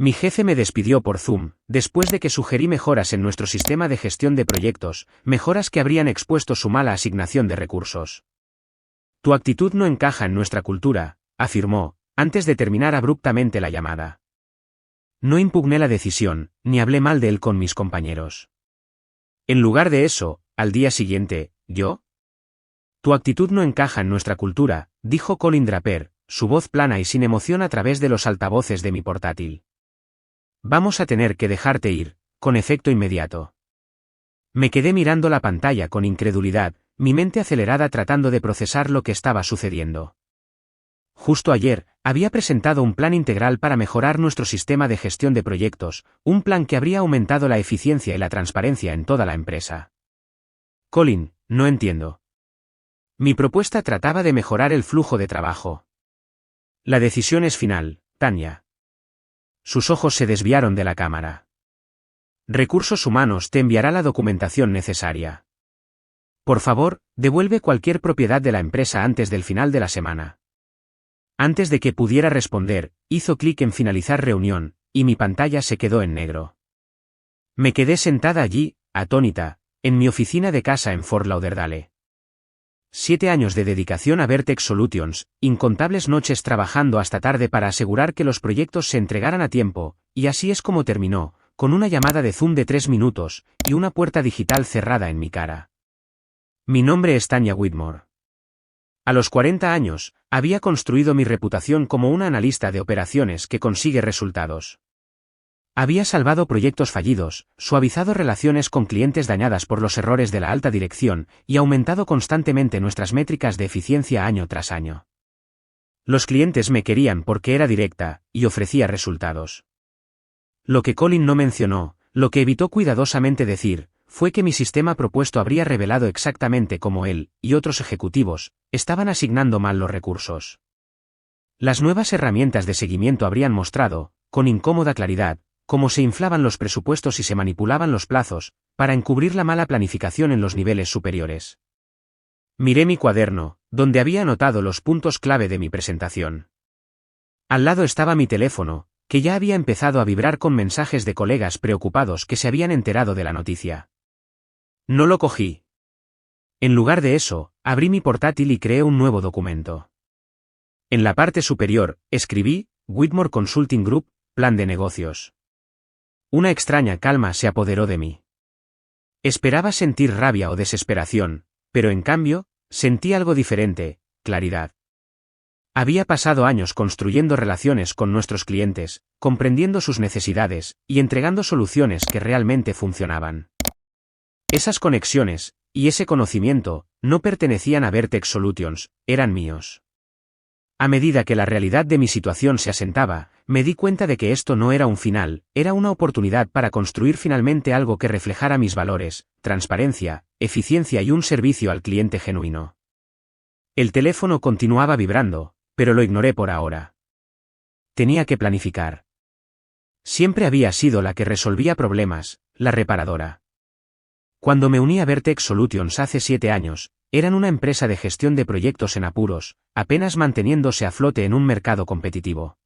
Mi jefe me despidió por Zoom, después de que sugerí mejoras en nuestro sistema de gestión de proyectos, mejoras que habrían expuesto su mala asignación de recursos. Tu actitud no encaja en nuestra cultura, afirmó, antes de terminar abruptamente la llamada. No impugné la decisión, ni hablé mal de él con mis compañeros. En lugar de eso, al día siguiente, ¿yo? Tu actitud no encaja en nuestra cultura, dijo Colin Draper, su voz plana y sin emoción a través de los altavoces de mi portátil. Vamos a tener que dejarte ir, con efecto inmediato. Me quedé mirando la pantalla con incredulidad, mi mente acelerada tratando de procesar lo que estaba sucediendo. Justo ayer, había presentado un plan integral para mejorar nuestro sistema de gestión de proyectos, un plan que habría aumentado la eficiencia y la transparencia en toda la empresa. Colin, no entiendo. Mi propuesta trataba de mejorar el flujo de trabajo. La decisión es final, Tanya. Sus ojos se desviaron de la cámara. Recursos Humanos te enviará la documentación necesaria. Por favor, devuelve cualquier propiedad de la empresa antes del final de la semana. Antes de que pudiera responder, hizo clic en finalizar reunión, y mi pantalla se quedó en negro. Me quedé sentada allí, atónita, en mi oficina de casa en Fort Lauderdale. 7 años de dedicación a Vertex Solutions, incontables noches trabajando hasta tarde para asegurar que los proyectos se entregaran a tiempo, y así es como terminó, con una llamada de Zoom de 3 minutos, y una puerta digital cerrada en mi cara. Mi nombre es Tanya Whitmore. A los 40 años, había construido mi reputación como una analista de operaciones que consigue resultados. Había salvado proyectos fallidos, suavizado relaciones con clientes dañadas por los errores de la alta dirección, y aumentado constantemente nuestras métricas de eficiencia año tras año. Los clientes me querían porque era directa, y ofrecía resultados. Lo que Colin no mencionó, lo que evitó cuidadosamente decir, fue que mi sistema propuesto habría revelado exactamente cómo él, y otros ejecutivos, estaban asignando mal los recursos. Las nuevas herramientas de seguimiento habrían mostrado, con incómoda claridad, cómo se inflaban los presupuestos y se manipulaban los plazos, para encubrir la mala planificación en los niveles superiores. Miré mi cuaderno, donde había anotado los puntos clave de mi presentación. Al lado estaba mi teléfono, que ya había empezado a vibrar con mensajes de colegas preocupados que se habían enterado de la noticia. No lo cogí. En lugar de eso, abrí mi portátil y creé un nuevo documento. En la parte superior, escribí, Whitmore Consulting Group, plan de negocios. Una extraña calma se apoderó de mí. Esperaba sentir rabia o desesperación, pero en cambio, sentí algo diferente, claridad. Había pasado años construyendo relaciones con nuestros clientes, comprendiendo sus necesidades, y entregando soluciones que realmente funcionaban. Esas conexiones, y ese conocimiento, no pertenecían a Vertex Solutions, eran míos. A medida que la realidad de mi situación se asentaba, me di cuenta de que esto no era un final, era una oportunidad para construir finalmente algo que reflejara mis valores, transparencia, eficiencia y un servicio al cliente genuino. El teléfono continuaba vibrando, pero lo ignoré por ahora. Tenía que planificar. Siempre había sido la que resolvía problemas, la reparadora. Cuando me uní a Vertex Solutions hace 7 años, eran una empresa de gestión de proyectos en apuros, apenas manteniéndose a flote en un mercado competitivo.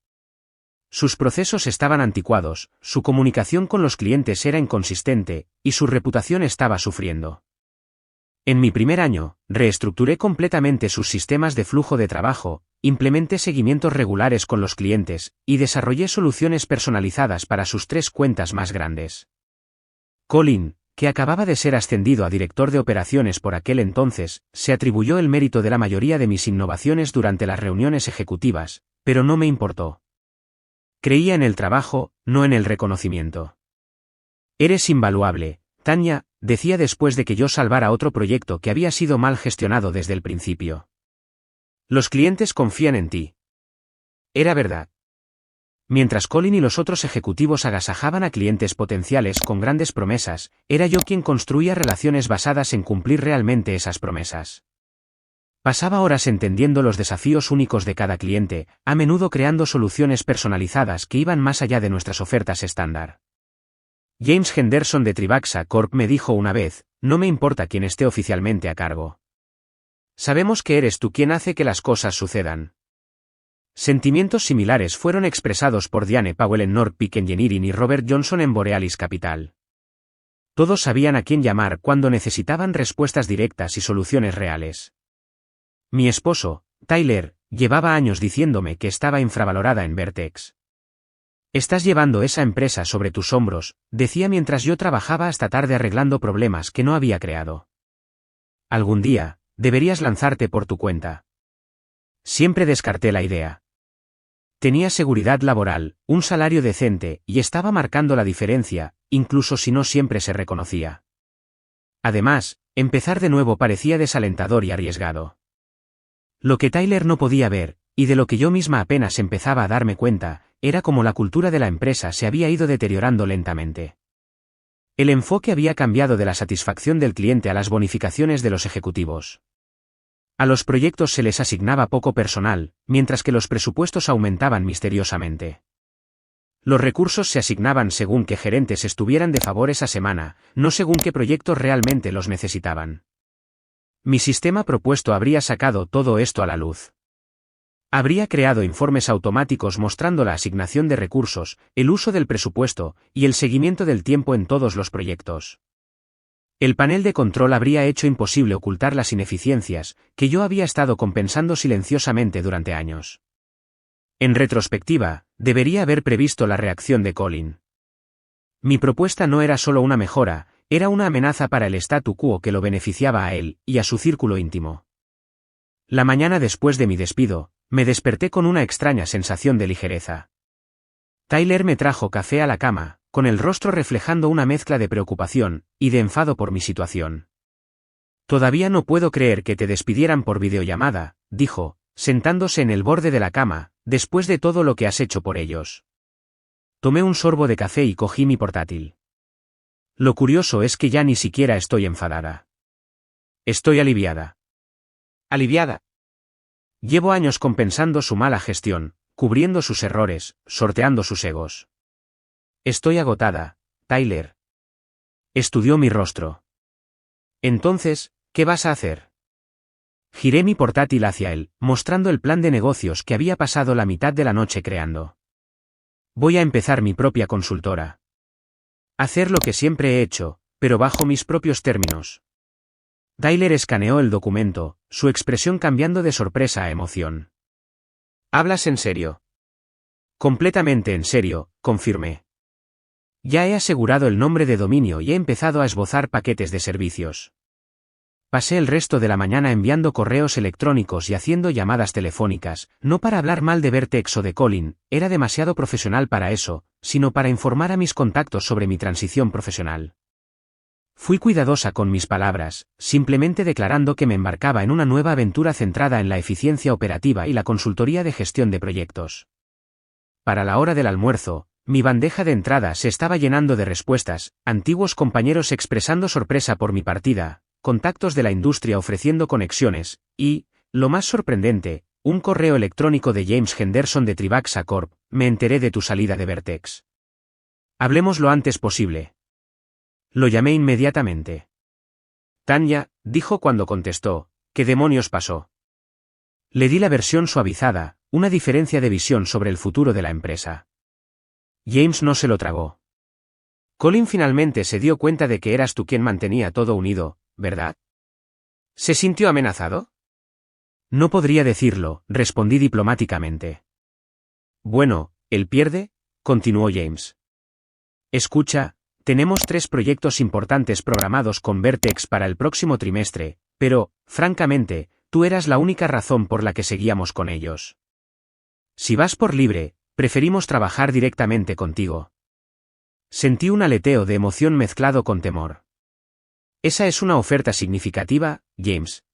Sus procesos estaban anticuados, su comunicación con los clientes era inconsistente, y su reputación estaba sufriendo. En mi primer año, reestructuré completamente sus sistemas de flujo de trabajo, implementé seguimientos regulares con los clientes, y desarrollé soluciones personalizadas para sus 3 cuentas más grandes. Colin, que acababa de ser ascendido a director de operaciones por aquel entonces, se atribuyó el mérito de la mayoría de mis innovaciones durante las reuniones ejecutivas, pero no me importó. Creía en el trabajo, no en el reconocimiento. Eres invaluable, Tanya, decía después de que yo salvara otro proyecto que había sido mal gestionado desde el principio. Los clientes confían en ti. Era verdad. Mientras Colin y los otros ejecutivos agasajaban a clientes potenciales con grandes promesas, era yo quien construía relaciones basadas en cumplir realmente esas promesas. Pasaba horas entendiendo los desafíos únicos de cada cliente, a menudo creando soluciones personalizadas que iban más allá de nuestras ofertas estándar. James Henderson de Trivaxa Corp me dijo una vez, no me importa quién esté oficialmente a cargo. Sabemos que eres tú quien hace que las cosas sucedan. Sentimientos similares fueron expresados por Diane Powell en North Peak Engineering y Robert Johnson en Borealis Capital. Todos sabían a quién llamar cuando necesitaban respuestas directas y soluciones reales. Mi esposo, Tyler, llevaba años diciéndome que estaba infravalorada en Vertex. Estás llevando esa empresa sobre tus hombros, decía mientras yo trabajaba hasta tarde arreglando problemas que no había creado. Algún día, deberías lanzarte por tu cuenta. Siempre descarté la idea. Tenía seguridad laboral, un salario decente, y estaba marcando la diferencia, incluso si no siempre se reconocía. Además, empezar de nuevo parecía desalentador y arriesgado. Lo que Tyler no podía ver, y de lo que yo misma apenas empezaba a darme cuenta, era cómo la cultura de la empresa se había ido deteriorando lentamente. El enfoque había cambiado de la satisfacción del cliente a las bonificaciones de los ejecutivos. A los proyectos se les asignaba poco personal, mientras que los presupuestos aumentaban misteriosamente. Los recursos se asignaban según qué gerentes estuvieran de favor esa semana, no según qué proyectos realmente los necesitaban. Mi sistema propuesto habría sacado todo esto a la luz. Habría creado informes automáticos mostrando la asignación de recursos, el uso del presupuesto, y el seguimiento del tiempo en todos los proyectos. El panel de control habría hecho imposible ocultar las ineficiencias, que yo había estado compensando silenciosamente durante años. En retrospectiva, debería haber previsto la reacción de Colin. Mi propuesta no era solo una mejora, era una amenaza para el statu quo que lo beneficiaba a él, y a su círculo íntimo. La mañana después de mi despido, me desperté con una extraña sensación de ligereza. Tyler me trajo café a la cama, con el rostro reflejando una mezcla de preocupación y de enfado por mi situación. Todavía no puedo creer que te despidieran por videollamada, dijo, sentándose en el borde de la cama, después de todo lo que has hecho por ellos. Tomé un sorbo de café y cogí mi portátil. Lo curioso es que ya ni siquiera estoy enfadada. Estoy aliviada. ¿Aliviada? Llevo años compensando su mala gestión, cubriendo sus errores, sorteando sus egos. Estoy agotada, Tyler. Estudió mi rostro. Entonces, ¿qué vas a hacer? Giré mi portátil hacia él, mostrando el plan de negocios que había pasado la mitad de la noche creando. Voy a empezar mi propia consultora. Hacer lo que siempre he hecho, pero bajo mis propios términos. Tyler escaneó el documento, su expresión cambiando de sorpresa a emoción. ¿Hablas en serio? Completamente en serio, confirmé. Ya he asegurado el nombre de dominio y he empezado a esbozar paquetes de servicios. Pasé el resto de la mañana enviando correos electrónicos y haciendo llamadas telefónicas, no para hablar mal de Vertex o de Colin, era demasiado profesional para eso, sino para informar a mis contactos sobre mi transición profesional. Fui cuidadosa con mis palabras, simplemente declarando que me embarcaba en una nueva aventura centrada en la eficiencia operativa y la consultoría de gestión de proyectos. Para la hora del almuerzo, mi bandeja de entrada se estaba llenando de respuestas, antiguos compañeros expresando sorpresa por mi partida, contactos de la industria ofreciendo conexiones, y, lo más sorprendente, un correo electrónico de James Henderson de Trivaxa Corp. Me enteré de tu salida de Vertex. Hablemos lo antes posible. Lo llamé inmediatamente. Tanya, dijo cuando contestó, ¿qué demonios pasó? Le di la versión suavizada, una diferencia de visión sobre el futuro de la empresa. James no se lo tragó. Colin finalmente se dio cuenta de que eras tú quien mantenía todo unido, ¿verdad? ¿Se sintió amenazado? No podría decirlo, respondí diplomáticamente. Bueno, ¿él pierde? Continuó James. Escucha, tenemos 3 proyectos importantes programados con Vertex para el próximo trimestre, pero, francamente, tú eras la única razón por la que seguíamos con ellos. Si vas por libre, preferimos trabajar directamente contigo. Sentí un aleteo de emoción mezclado con temor. Esa es una oferta significativa, James.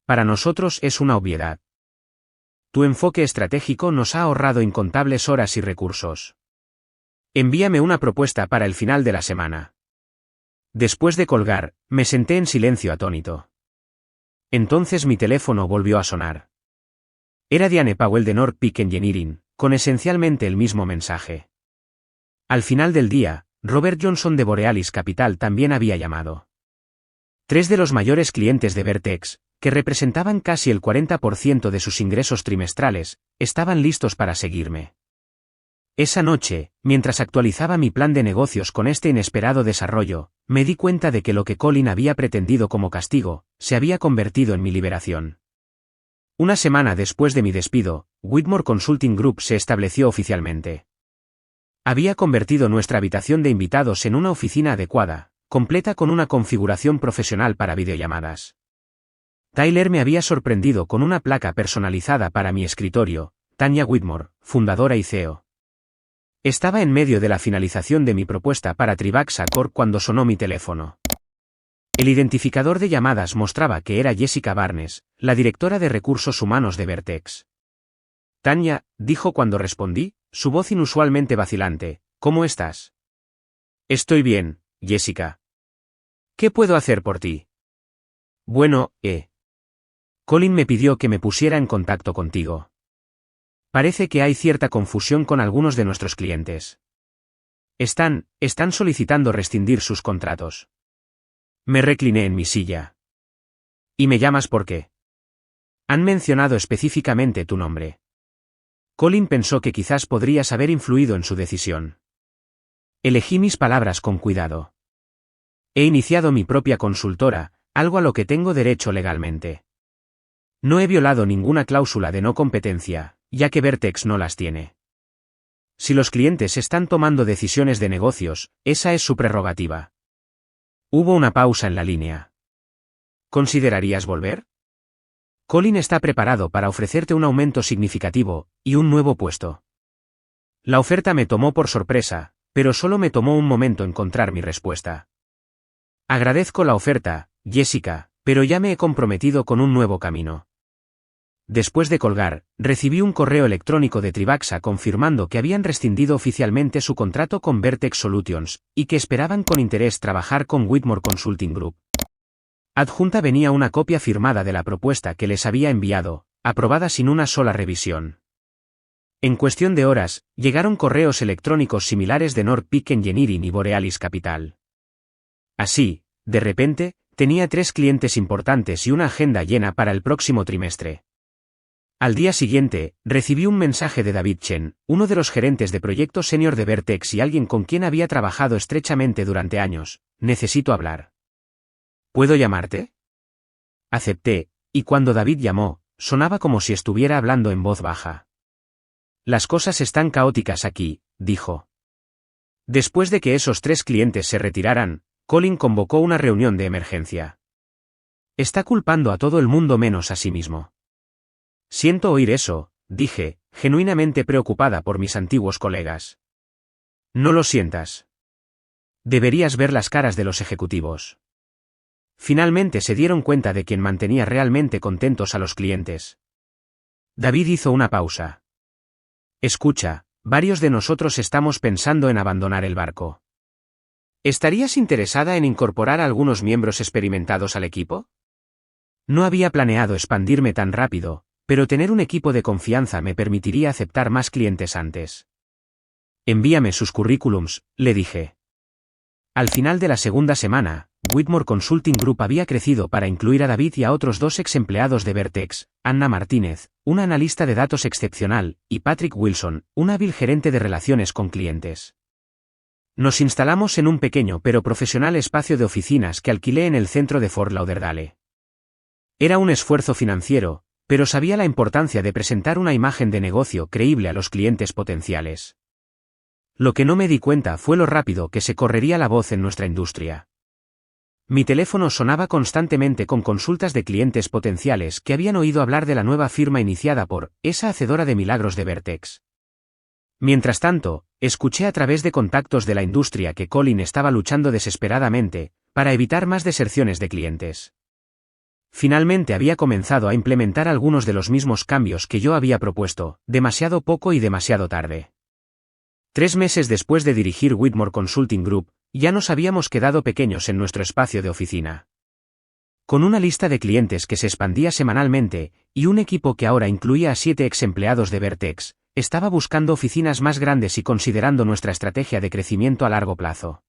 Para nosotros es una obviedad. Tu enfoque estratégico nos ha ahorrado incontables horas y recursos. Envíame una propuesta para el final de la semana. Después de colgar, me senté en silencio atónito. Entonces mi teléfono volvió a sonar. Era Diane Powell de North Peak Engineering, con esencialmente el mismo mensaje. Al final del día, Robert Johnson de Borealis Capital también había llamado. 3 de los mayores clientes de Vertex, que representaban casi el 40% de sus ingresos trimestrales, estaban listos para seguirme. Esa noche, mientras actualizaba mi plan de negocios con este inesperado desarrollo, me di cuenta de que lo que Colin había pretendido como castigo, se había convertido en mi liberación. Una semana después de mi despido, Whitmore Consulting Group se estableció oficialmente. Había convertido nuestra habitación de invitados en una oficina adecuada, completa con una configuración profesional para videollamadas. Tyler me había sorprendido con una placa personalizada para mi escritorio, Tanya Whitmore, fundadora y CEO. Estaba en medio de la finalización de mi propuesta para Trivaxa Corp cuando sonó mi teléfono. El identificador de llamadas mostraba que era Jessica Barnes, la directora de recursos humanos de Vertex. Tanya, dijo cuando respondí, su voz inusualmente vacilante, ¿cómo estás? Estoy bien, Jessica. ¿Qué puedo hacer por ti? Bueno, Colin me pidió que me pusiera en contacto contigo. Parece que hay cierta confusión con algunos de nuestros clientes. Están solicitando rescindir sus contratos. Me recliné en mi silla. ¿Y me llamas por qué? Han mencionado específicamente tu nombre. Colin pensó que quizás podrías haber influido en su decisión. Elegí mis palabras con cuidado. He iniciado mi propia consultora, algo a lo que tengo derecho legalmente. No he violado ninguna cláusula de no competencia, ya que Vertex no las tiene. Si los clientes están tomando decisiones de negocios, esa es su prerrogativa. Hubo una pausa en la línea. ¿Considerarías volver? Colin está preparado para ofrecerte un aumento significativo, y un nuevo puesto. La oferta me tomó por sorpresa, pero solo me tomó un momento encontrar mi respuesta. Agradezco la oferta, Jessica, pero ya me he comprometido con un nuevo camino. Después de colgar, recibí un correo electrónico de Trivaxa confirmando que habían rescindido oficialmente su contrato con Vertex Solutions, y que esperaban con interés trabajar con Whitmore Consulting Group. Adjunta venía una copia firmada de la propuesta que les había enviado, aprobada sin una sola revisión. En cuestión de horas, llegaron correos electrónicos similares de Norpeak Engineering y Borealis Capital. Así, de repente, tenía 3 clientes importantes y una agenda llena para el próximo trimestre. Al día siguiente, recibí un mensaje de David Chen, uno de los gerentes de proyecto senior de Vertex y alguien con quien había trabajado estrechamente durante años. Necesito hablar. ¿Puedo llamarte? Acepté, y cuando David llamó, sonaba como si estuviera hablando en voz baja. Las cosas están caóticas aquí, dijo. Después de que esos 3 clientes se retiraran, Colin convocó una reunión de emergencia. Está culpando a todo el mundo menos a sí mismo. Siento oír eso, dije, genuinamente preocupada por mis antiguos colegas. No lo sientas. Deberías ver las caras de los ejecutivos. Finalmente se dieron cuenta de quién mantenía realmente contentos a los clientes. David hizo una pausa. Escucha, varios de nosotros estamos pensando en abandonar el barco. ¿Estarías interesada en incorporar a algunos miembros experimentados al equipo? No había planeado expandirme tan rápido, pero tener un equipo de confianza me permitiría aceptar más clientes antes. Envíame sus currículums, le dije. Al final de la segunda semana, Whitmore Consulting Group había crecido para incluir a David y a otros 2 ex empleados de Vertex, Anna Martínez, una analista de datos excepcional, y Patrick Wilson, un hábil gerente de relaciones con clientes. Nos instalamos en un pequeño pero profesional espacio de oficinas que alquilé en el centro de Fort Lauderdale. Era un esfuerzo financiero, pero sabía la importancia de presentar una imagen de negocio creíble a los clientes potenciales. Lo que no me di cuenta fue lo rápido que se correría la voz en nuestra industria. Mi teléfono sonaba constantemente con consultas de clientes potenciales que habían oído hablar de la nueva firma iniciada por esa hacedora de milagros de Vertex. Mientras tanto, escuché a través de contactos de la industria que Colin estaba luchando desesperadamente para evitar más deserciones de clientes. Finalmente había comenzado a implementar algunos de los mismos cambios que yo había propuesto, demasiado poco y demasiado tarde. 3 meses después de dirigir Whitmore Consulting Group, ya nos habíamos quedado pequeños en nuestro espacio de oficina. Con una lista de clientes que se expandía semanalmente, y un equipo que ahora incluía a 7 ex empleados de Vertex, estaba buscando oficinas más grandes y considerando nuestra estrategia de crecimiento a largo plazo.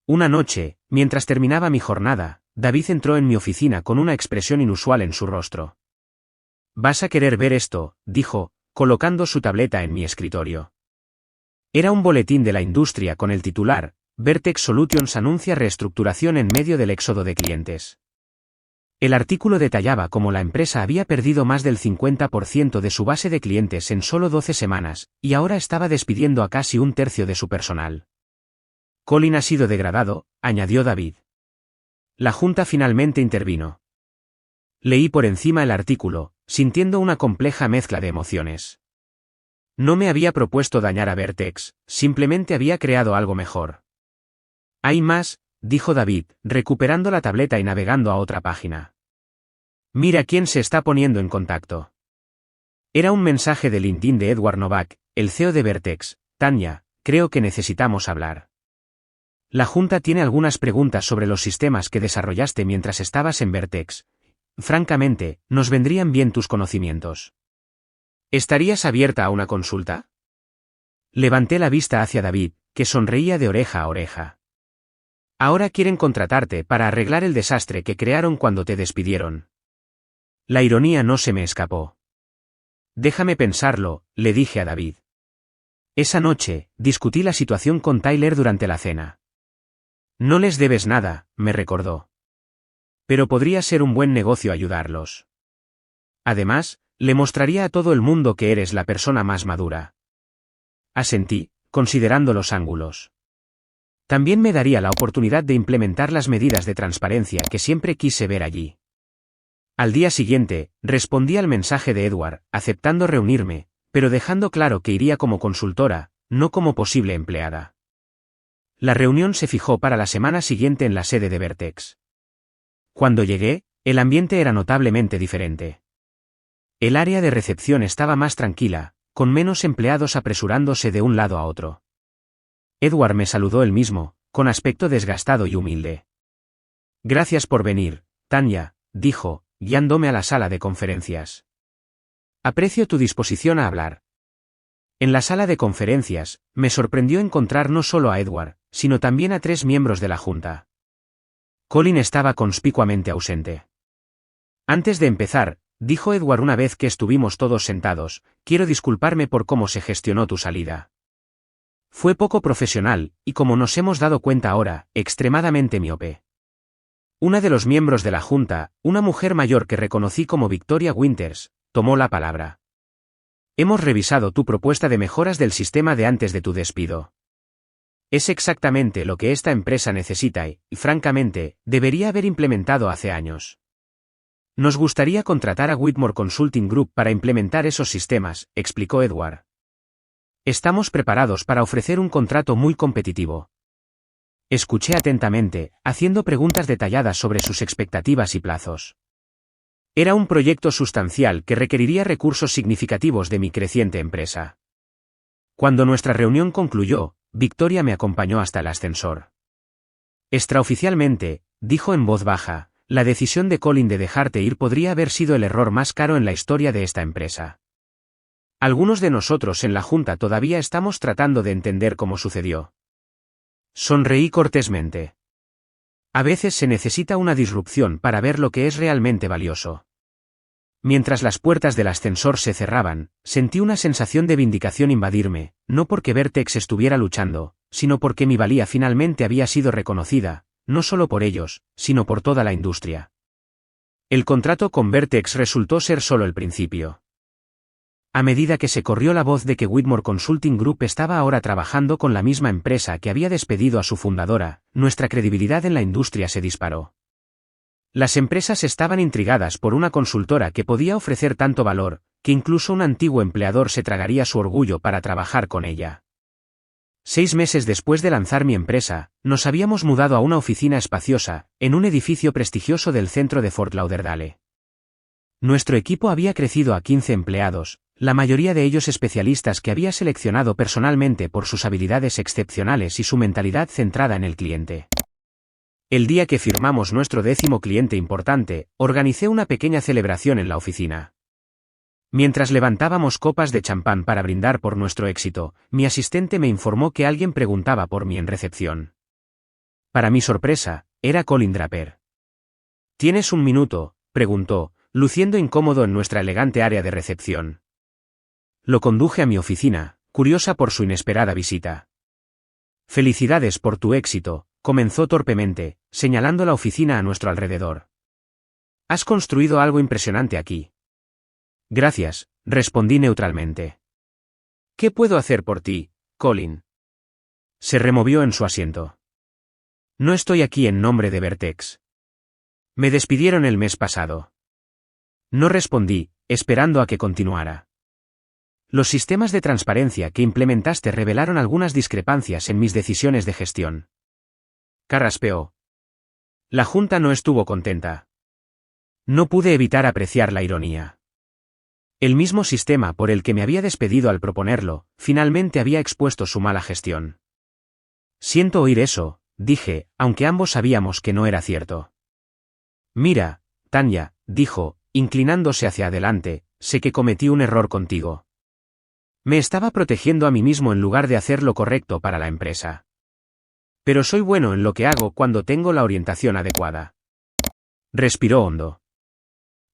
Una noche, mientras terminaba mi jornada, David entró en mi oficina con una expresión inusual en su rostro. «Vas a querer ver esto», dijo, colocando su tableta en mi escritorio. Era un boletín de la industria con el titular: Vertex Solutions anuncia reestructuración en medio del éxodo de clientes. El artículo detallaba cómo la empresa había perdido más del 50% de su base de clientes en solo 12 semanas, y ahora estaba despidiendo a casi un tercio de su personal. «Colin ha sido degradado», añadió David. La junta finalmente intervino. Leí por encima el artículo, sintiendo una compleja mezcla de emociones. No me había propuesto dañar a Vertex, simplemente había creado algo mejor. «Hay más», dijo David, recuperando la tableta y navegando a otra página. «Mira quién se está poniendo en contacto». Era un mensaje de LinkedIn de Edward Novak, el CEO de Vertex. «Tanya, creo que necesitamos hablar. La junta tiene algunas preguntas sobre los sistemas que desarrollaste mientras estabas en Vertex. Francamente, nos vendrían bien tus conocimientos. ¿Estarías abierta a una consulta?» Levanté la vista hacia David, que sonreía de oreja a oreja. «Ahora quieren contratarte para arreglar el desastre que crearon cuando te despidieron». La ironía no se me escapó. «Déjame pensarlo», le dije a David. Esa noche, discutí la situación con Tyler durante la cena. «No les debes nada», me recordó. «Pero podría ser un buen negocio ayudarlos. Además, le mostraría a todo el mundo que eres la persona más madura». Asentí, considerando los ángulos. También me daría la oportunidad de implementar las medidas de transparencia que siempre quise ver allí. Al día siguiente, respondí al mensaje de Edward, aceptando reunirme, pero dejando claro que iría como consultora, no como posible empleada. La reunión se fijó para la semana siguiente en la sede de Vertex. Cuando llegué, el ambiente era notablemente diferente. El área de recepción estaba más tranquila, con menos empleados apresurándose de un lado a otro. Edward me saludó él mismo, con aspecto desgastado y humilde. «Gracias por venir, Tanya», dijo, guiándome a la sala de conferencias. «Aprecio tu disposición a hablar». En la sala de conferencias, me sorprendió encontrar no solo a Edward, sino también a 3 miembros de la junta. Colin estaba conspicuamente ausente. «Antes de empezar», dijo Edward una vez que estuvimos todos sentados, «quiero disculparme por cómo se gestionó tu salida. Fue poco profesional, y como nos hemos dado cuenta ahora, extremadamente miope». Una de los miembros de la junta, una mujer mayor que reconocí como Victoria Winters, tomó la palabra. «Hemos revisado tu propuesta de mejoras del sistema de antes de tu despido. Es exactamente lo que esta empresa necesita y, francamente, debería haber implementado hace años. Nos gustaría contratar a Whitmore Consulting Group para implementar esos sistemas», explicó Edward. «Estamos preparados para ofrecer un contrato muy competitivo». Escuché atentamente, haciendo preguntas detalladas sobre sus expectativas y plazos. Era un proyecto sustancial que requeriría recursos significativos de mi creciente empresa. Cuando nuestra reunión concluyó, Victoria me acompañó hasta el ascensor. «Extraoficialmente», dijo en voz baja, «la decisión de Colin de dejarte ir podría haber sido el error más caro en la historia de esta empresa. Algunos de nosotros en la junta todavía estamos tratando de entender cómo sucedió». Sonreí cortésmente. A veces se necesita una disrupción para ver lo que es realmente valioso. Mientras las puertas del ascensor se cerraban, sentí una sensación de vindicación invadirme, no porque Vertex estuviera luchando, sino porque mi valía finalmente había sido reconocida, no solo por ellos, sino por toda la industria. El contrato con Vertex resultó ser solo el principio. A medida que se corrió la voz de que Whitmore Consulting Group estaba ahora trabajando con la misma empresa que había despedido a su fundadora, nuestra credibilidad en la industria se disparó. Las empresas estaban intrigadas por una consultora que podía ofrecer tanto valor, que incluso un antiguo empleador se tragaría su orgullo para trabajar con ella. 6 meses después de lanzar mi empresa, nos habíamos mudado a una oficina espaciosa, en un edificio prestigioso del centro de Fort Lauderdale. Nuestro equipo había crecido a 15 empleados, la mayoría de ellos especialistas que había seleccionado personalmente por sus habilidades excepcionales y su mentalidad centrada en el cliente. El día que firmamos nuestro 10º cliente importante, organicé una pequeña celebración en la oficina. Mientras levantábamos copas de champán para brindar por nuestro éxito, mi asistente me informó que alguien preguntaba por mí en recepción. Para mi sorpresa, era Colin Draper. ¿Tienes un minuto?, preguntó, luciendo incómodo en nuestra elegante área de recepción. Lo conduje a mi oficina, curiosa por su inesperada visita. Felicidades por tu éxito, comenzó torpemente, señalando la oficina a nuestro alrededor. Has construido algo impresionante aquí. Gracias, respondí neutralmente. ¿Qué puedo hacer por ti, Colin? Se removió en su asiento. No estoy aquí en nombre de Vertex. Me despidieron el mes pasado. No respondí, esperando a que continuara. Los sistemas de transparencia que implementaste revelaron algunas discrepancias en mis decisiones de gestión. Carraspeó. La junta no estuvo contenta. No pude evitar apreciar la ironía. El mismo sistema por el que me había despedido al proponerlo, finalmente había expuesto su mala gestión. Siento oír eso, dije, aunque ambos sabíamos que no era cierto. Mira, Tanya, dijo, inclinándose hacia adelante, sé que cometí un error contigo. Me estaba protegiendo a mí mismo en lugar de hacer lo correcto para la empresa. Pero soy bueno en lo que hago cuando tengo la orientación adecuada. Respiró hondo.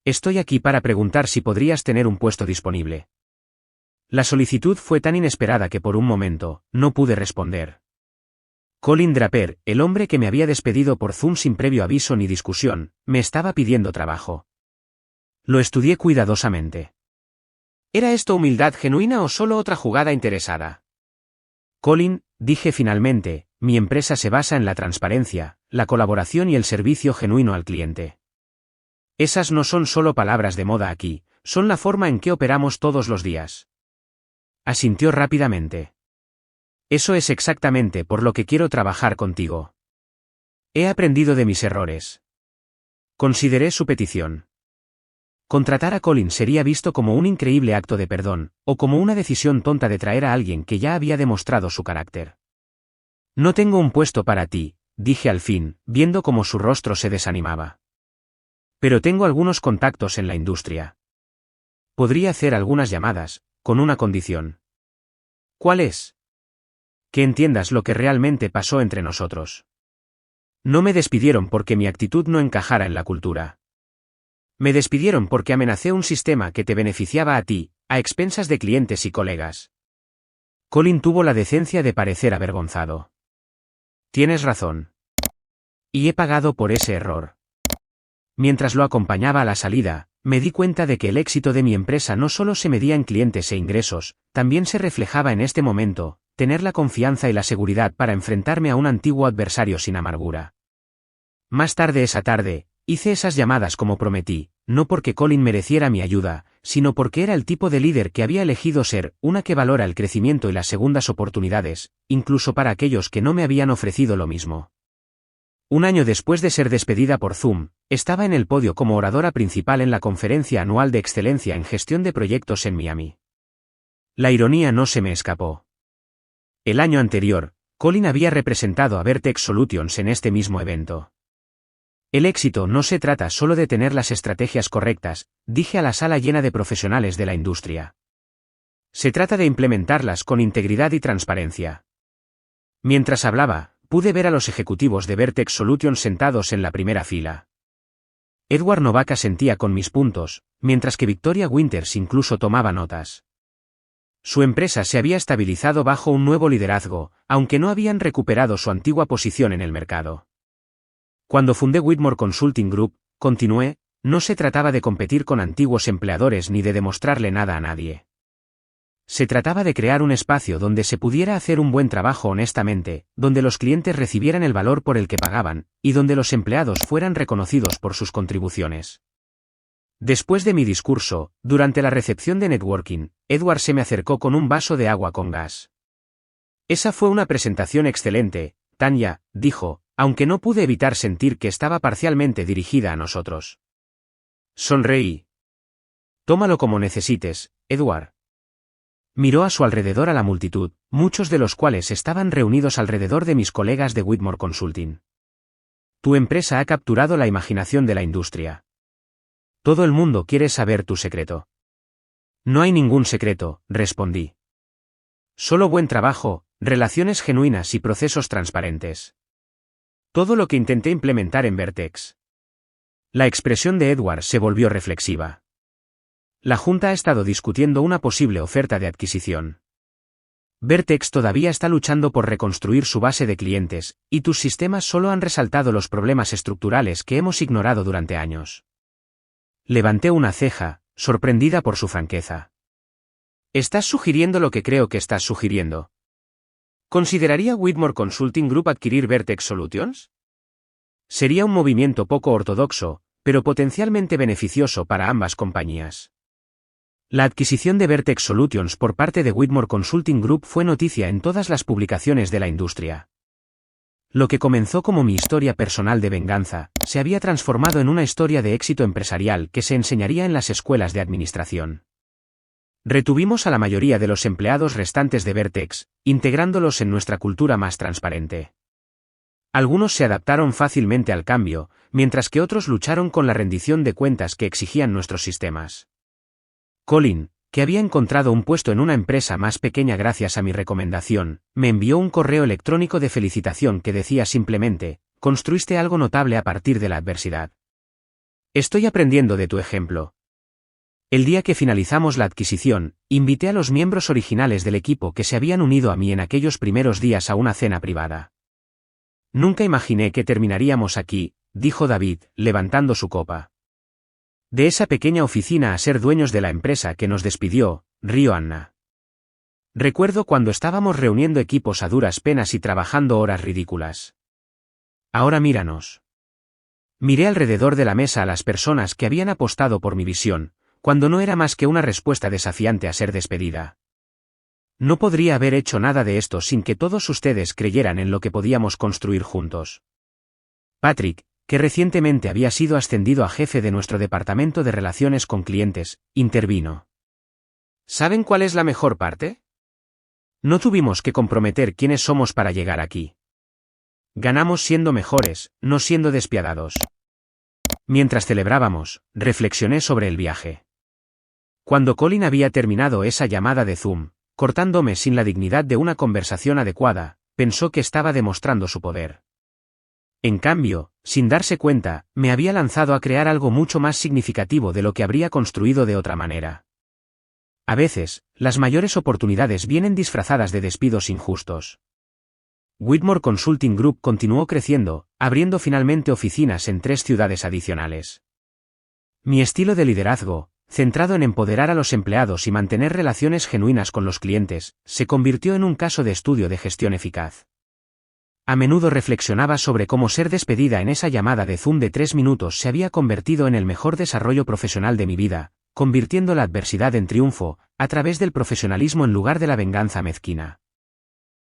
Estoy aquí para preguntar si podrías tener un puesto disponible. La solicitud fue tan inesperada que por un momento, no pude responder. Colin Draper, el hombre que me había despedido por Zoom sin previo aviso ni discusión, me estaba pidiendo trabajo. Lo estudié cuidadosamente. ¿Era esto humildad genuina o solo otra jugada interesada? Colin, dije finalmente, mi empresa se basa en la transparencia, la colaboración y el servicio genuino al cliente. Esas no son solo palabras de moda aquí, son la forma en que operamos todos los días. Asintió rápidamente. Eso es exactamente por lo que quiero trabajar contigo. He aprendido de mis errores. Consideré su petición. Contratar a Colin sería visto como un increíble acto de perdón, o como una decisión tonta de traer a alguien que ya había demostrado su carácter. No tengo un puesto para ti, dije al fin, viendo cómo su rostro se desanimaba. Pero tengo algunos contactos en la industria. Podría hacer algunas llamadas, con una condición. ¿Cuál es? Que entiendas lo que realmente pasó entre nosotros. No me despidieron porque mi actitud no encajara en la cultura. Me despidieron porque amenacé un sistema que te beneficiaba a ti, a expensas de clientes y colegas. Colin tuvo la decencia de parecer avergonzado. Tienes razón. Y he pagado por ese error. Mientras lo acompañaba a la salida, me di cuenta de que el éxito de mi empresa no solo se medía en clientes e ingresos, también se reflejaba en este momento, tener la confianza y la seguridad para enfrentarme a un antiguo adversario sin amargura. Más tarde esa tarde, hice esas llamadas como prometí, no porque Colin mereciera mi ayuda, sino porque era el tipo de líder que había elegido ser, una que valora el crecimiento y las segundas oportunidades, incluso para aquellos que no me habían ofrecido lo mismo. Un año después de ser despedida por Zoom, estaba en el podio como oradora principal en la conferencia anual de excelencia en gestión de proyectos en Miami. La ironía no se me escapó. El año anterior, Colin había representado a Vertex Solutions en este mismo evento. El éxito no se trata solo de tener las estrategias correctas, dije a la sala llena de profesionales de la industria. Se trata de implementarlas con integridad y transparencia. Mientras hablaba, pude ver a los ejecutivos de Vertex Solutions sentados en la primera fila. Edward Novak asentía con mis puntos, mientras que Victoria Winters incluso tomaba notas. Su empresa se había estabilizado bajo un nuevo liderazgo, aunque no habían recuperado su antigua posición en el mercado. Cuando fundé Whitmore Consulting Group, continué, no se trataba de competir con antiguos empleadores ni de demostrarle nada a nadie. Se trataba de crear un espacio donde se pudiera hacer un buen trabajo honestamente, donde los clientes recibieran el valor por el que pagaban, y donde los empleados fueran reconocidos por sus contribuciones. Después de mi discurso, durante la recepción de networking, Edward se me acercó con un vaso de agua con gas. Esa fue una presentación excelente, Tanya, dijo, aunque no pude evitar sentir que estaba parcialmente dirigida a nosotros. Sonreí. Tómalo como necesites, Edward. Miró a su alrededor a la multitud, muchos de los cuales estaban reunidos alrededor de mis colegas de Whitmore Consulting. Tu empresa ha capturado la imaginación de la industria. Todo el mundo quiere saber tu secreto. No hay ningún secreto, respondí. Solo buen trabajo, relaciones genuinas y procesos transparentes. Todo lo que intenté implementar en Vertex. La expresión de Edward se volvió reflexiva. La Junta ha estado discutiendo una posible oferta de adquisición. Vertex todavía está luchando por reconstruir su base de clientes, y tus sistemas solo han resaltado los problemas estructurales que hemos ignorado durante años. Levanté una ceja, sorprendida por su franqueza. ¿Estás sugiriendo lo que creo que estás sugiriendo? ¿Consideraría Whitmore Consulting Group adquirir Vertex Solutions? Sería un movimiento poco ortodoxo, pero potencialmente beneficioso para ambas compañías. La adquisición de Vertex Solutions por parte de Whitmore Consulting Group fue noticia en todas las publicaciones de la industria. Lo que comenzó como mi historia personal de venganza, se había transformado en una historia de éxito empresarial que se enseñaría en las escuelas de administración. Retuvimos a la mayoría de los empleados restantes de Vertex, integrándolos en nuestra cultura más transparente. Algunos se adaptaron fácilmente al cambio, mientras que otros lucharon con la rendición de cuentas que exigían nuestros sistemas. Colin, que había encontrado un puesto en una empresa más pequeña gracias a mi recomendación, me envió un correo electrónico de felicitación que decía simplemente: construiste algo notable a partir de la adversidad. Estoy aprendiendo de tu ejemplo. El día que finalizamos la adquisición, invité a los miembros originales del equipo que se habían unido a mí en aquellos primeros días a una cena privada. Nunca imaginé que terminaríamos aquí, dijo David, levantando su copa. De esa pequeña oficina a ser dueños de la empresa que nos despidió, rió Anna. Recuerdo cuando estábamos reuniendo equipos a duras penas y trabajando horas ridículas. Ahora míranos. Miré alrededor de la mesa a las personas que habían apostado por mi visión, cuando no era más que una respuesta desafiante a ser despedida. No podría haber hecho nada de esto sin que todos ustedes creyeran en lo que podíamos construir juntos. Patrick, que recientemente había sido ascendido a jefe de nuestro departamento de relaciones con clientes, intervino. ¿Saben cuál es la mejor parte? No tuvimos que comprometer quiénes somos para llegar aquí. Ganamos siendo mejores, no siendo despiadados. Mientras celebrábamos, reflexioné sobre el viaje. Cuando Colin había terminado esa llamada de Zoom, cortándome sin la dignidad de una conversación adecuada, pensó que estaba demostrando su poder. En cambio, sin darse cuenta, me había lanzado a crear algo mucho más significativo de lo que habría construido de otra manera. A veces, las mayores oportunidades vienen disfrazadas de despidos injustos. Whitmore Consulting Group continuó creciendo, abriendo finalmente oficinas en 3 ciudades adicionales. Mi estilo de liderazgo, centrado en empoderar a los empleados y mantener relaciones genuinas con los clientes, se convirtió en un caso de estudio de gestión eficaz. A menudo reflexionaba sobre cómo ser despedida en esa llamada de Zoom de 3 minutos se había convertido en el mejor desarrollo profesional de mi vida, convirtiendo la adversidad en triunfo, a través del profesionalismo en lugar de la venganza mezquina.